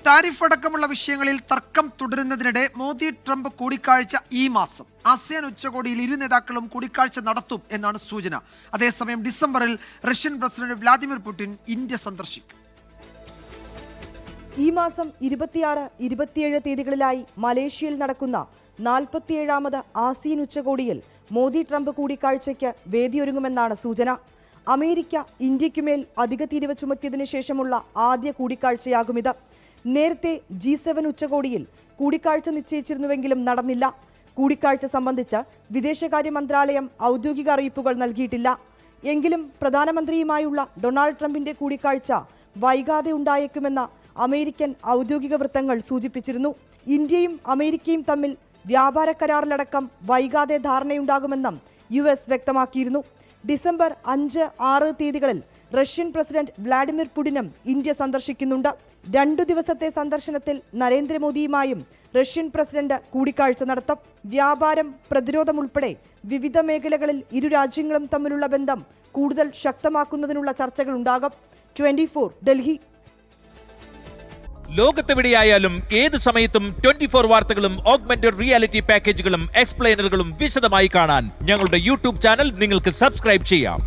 Tariff അടക്കമുള്ള വിഷയങ്ങളിൽ തർക്കം തുടരുന്നതിനിടെ മോദി ട്രംപ് കൂടിക്കാഴ്ച ഈ മാസം ആസിയാൻ ഉച്ചകോടിയിൽ ഇരു നേതാക്കളും കൂടിക്കാഴ്ച നടത്തും എന്നാണ് സൂചന. അതേസമയം ഡിസംബറിൽ Russian president Vladimir Putin India സന്ദർശിക്കും. ഈ മാസം 26, 27 തീയതികളിലായി മലേഷ്യയിൽ നടക്കുന്ന 47ാമത് ആസിയൻ ഉച്ചകോടിയിൽ മോദി ട്രംപ് കൂടിക്കാഴ്ചയ്ക്ക് വേദിയൊരുങ്ങുമെന്നാണ് സൂചന. അമേരിക്ക ഇന്ത്യയ്ക്കുമേൽ അധിക തീരുവ ചുമത്തിയതിനു ശേഷമുള്ള ആദ്യ കൂടിക്കാഴ്ചയാകുമിത്. നേരത്തെ G7 ഉച്ചകോടിയിൽ കൂടിക്കാഴ്ച നിശ്ചയിച്ചിരുന്നുവെങ്കിലും നടന്നില്ല. കൂടിക്കാഴ്ച സംബന്ധിച്ച് വിദേശകാര്യ മന്ത്രാലയം ഔദ്യോഗിക അറിയിപ്പുകൾ നൽകിയിട്ടില്ല. എങ്കിലും പ്രധാനമന്ത്രിയുമായുള്ള ഡൊണാൾഡ് ട്രംപിന്റെ കൂടിക്കാഴ്ച വൈകാതെ ഉണ്ടായേക്കുമെന്ന അമേരിക്കൻ ഔദ്യോഗിക വൃത്തങ്ങൾ സൂചിപ്പിച്ചിരുന്നു. ഇന്ത്യയും അമേരിക്കയും തമ്മിൽ വ്യാപാര കരാറിലടക്കം വൈകാതെ ധാരണയുണ്ടാകുമെന്നും US വ്യക്തമാക്കിയിരുന്നു. ഡിസംബർ 5, 6 തീയതികളിൽ റഷ്യൻ പ്രസിഡന്റ് വ്ളാഡിമിർ പുടിനും ഇന്ത്യ സന്ദർശിക്കുന്നുണ്ട്. 2 ദിവസത്തെ സന്ദർശനത്തിൽ നരേന്ദ്രമോദിയുമായും റഷ്യൻ പ്രസിഡന്റ് കൂടിക്കാഴ്ച നടത്തും. വ്യാപാരം, പ്രതിരോധം ഉൾപ്പെടെ വിവിധ മേഖലകളിൽ ഇരു രാജ്യങ്ങളും തമ്മിലുള്ള ബന്ധം കൂടുതൽ ശക്തമാക്കുന്നതിനുള്ള ചർച്ചകൾ ഉണ്ടാകും. 24 ഡൽഹി. ലോകത്തെവിടെയായാലും ഏത് സമയത്തും 24 വാർത്തകളും ഓഗ്മെന്റഡ് റിയാലിറ്റി പാക്കേജുകളും എക്സ്പ്ലെയിനറുകളും വിശദമായി കാണാൻ ഞങ്ങളുടെ YouTube ചാനൽ നിങ്ങൾക്ക് സബ്സ്ക്രൈബ് ചെയ്യാം.